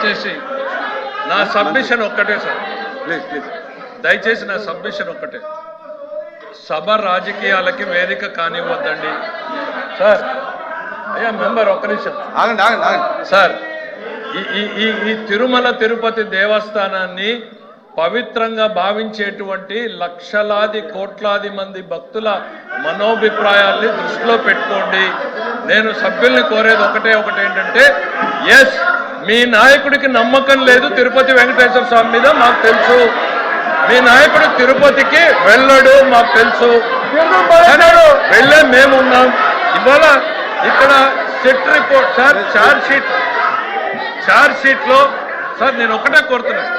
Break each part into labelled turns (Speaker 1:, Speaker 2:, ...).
Speaker 1: దయచేసి నా సబ్మిషన్ ఒక్కటే సార్,
Speaker 2: ప్లీజ్
Speaker 1: దయచేసి నా సబ్మిషన్ ఒక్కటే. సభ రాజకీయాలకి వేదిక కానివ్వద్దండి సార్. అయ్యా మెంబర్ ఒక్క నిమిషం
Speaker 2: ఆగండి
Speaker 1: సార్. ఈ తిరుమల తిరుపతి దేవస్థానాన్ని పవిత్రంగా భావించేటువంటి లక్షలాది కోట్లాది మంది భక్తుల మనోభిప్రాయాల్ని దృష్టిలో పెట్టుకోండి. నేను సభ్యుల్ని కోరేది ఒకటే ఏంటంటే, ఎస్ మీ నాయకుడికి నమ్మకం లేదు తిరుపతి వెంకటేశ్వర స్వామి మీద మాకు తెలుసు. మీ నాయకుడు తిరుపతికి వెళ్ళడు మాకు తెలుసు, వెళ్ళే మేము ఉన్నాం. ఇవాళ ఇక్కడ set report sir, charge sheet లో సార్ నేను ఒకటే కోరుతున్నాను,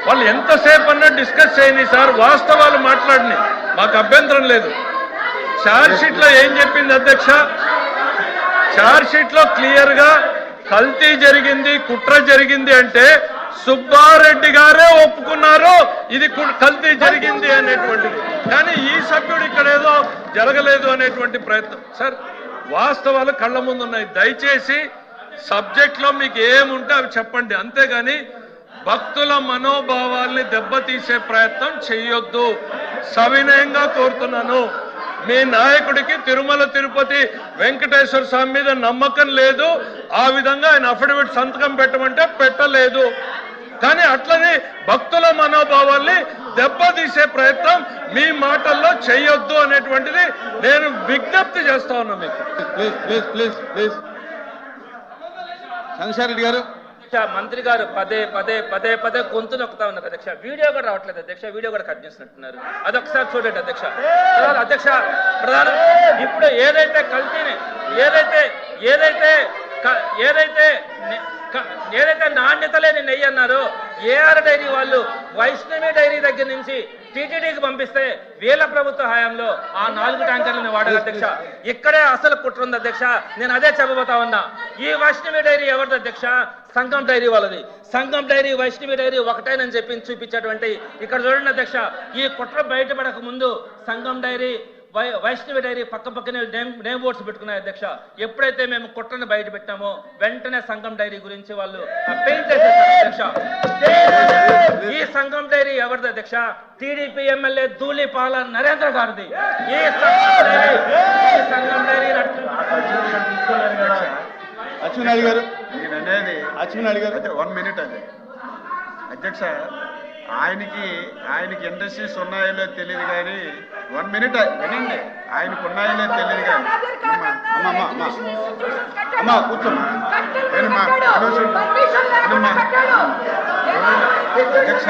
Speaker 1: వాళ్ళు ఎంతసేపు అన్నా డిస్కస్ చేయని సార్, వాస్తవాలు మాట్లాడిని మాకు అభ్యంతరం లేదు. ఛార్జ్ షీట్ లో ఏం చెప్పింది అధ్యక్ష? ఛార్జ్ షీట్ లో క్లియర్ గా కల్తీ జరిగింది, కుట్ర జరిగింది అంటే సుబ్బారెడ్డి గారే ఒప్పుకున్నారు ఇది కల్తీ జరిగింది అనేటువంటిది. కానీ ఈ సభ్యుడు ఇక్కడ ఏదో జరగలేదు అనేటువంటి ప్రయత్నం. సార్ వాస్తవాలు కళ్ళ ముందు ఉన్నాయి. దయచేసి సబ్జెక్ట్ లో మీకు ఏముంటే అవి చెప్పండి, అంతేగాని భక్తుల మనోభావాల్ని దెబ్బతీసే ప్రయత్నం చెయ్యొద్దు. సవినయంగా కోరుతున్నాను. మీ నాయకుడికి తిరుమల తిరుపతి వెంకటేశ్వర స్వామి మీద నమ్మకం లేదు, ఆ విధంగా ఆయన అఫిడవిట్ సంతకం పెట్టమంటే పెట్టలేదు. కానీ అట్లనే భక్తుల మనోభావాల్ని దెబ్బతీసే ప్రయత్నం మీ మాటల్లో చెయ్యొద్దు అనేటువంటిది నేను విజ్ఞప్తి చేస్తా ఉన్నా మీకు.
Speaker 2: ప్లీజ్ చంద్రశేఖర్ గారు.
Speaker 3: మంత్రి గారు పదే గొంతు నొక్కుతా ఉన్నారు అధ్యక్ష. వీడియో కూడా రావట్లేదు అధ్యక్ష, వీడియో కూడా కట్ చేసినట్టున్నారు. అదొకసారి చూడండి అధ్యక్ష. అధ్యక్ష ప్రధాన ఇప్పుడు ఏదైతే కల్తీని ఏదైతే నాణ్యత లేని నెయ్యి అన్నారో, ఏఆర్ డైరీ వాళ్ళు వైష్ణవి డైరీ దగ్గర నుంచి టీటీడీకి పంపిస్తే వీళ్ళ ప్రభుత్వ హయాంలో ఆ 4 ట్యాంకర్లను వాడారు అధ్యక్ష. ఇక్కడే అసలు కుట్ర ఉంది అధ్యక్ష. నేను అదే చెప్పబోతా ఉన్నా. ఈ వైష్ణవి డైరీ ఎవరిది అధ్యక్ష? సంగం డైరీ వాళ్ళది. సంగం డైరీ వైష్ణవి డైరీ ఒకటేనని చెప్పి చూపించేటువంటి ఇక్కడ చూడండి అధ్యక్ష. ఈ కుట్ర బయటపడక ముందు సంగం డైరీ వైష్ణవి డైరీ పక్కనే నేమ్ బోర్డ్స్ పెట్టుకున్నాయి అధ్యక్ష. ఎప్పుడైతే మేము కుట్రను బయట పెట్టామో వెంటనే సంగం డైరీ గురించి వాళ్ళు పెయింట్ చేసేసారు అధ్యక్ష. ఈ సంగం డైరీ ఎవరిది అధ్యక్ష? టీడీపీ ఎమ్మెల్యే ధూళిపాల నరేంద్ర గారిది. ఈ సంగం డైరీ
Speaker 2: అచ్చెన్నాయుడు గారు
Speaker 4: నేననేది 1 మినిట్ అది అధ్యక్ష. ఆయనకి ఇండస్ట్రీస్ ఉన్నాయో తెలియదు కానీ 1 మినిట్ వినండి. ఆయనకు ఉన్నాయో తెలియదు కానీ అమ్మా కూర్చోమ్మా. అధ్యక్ష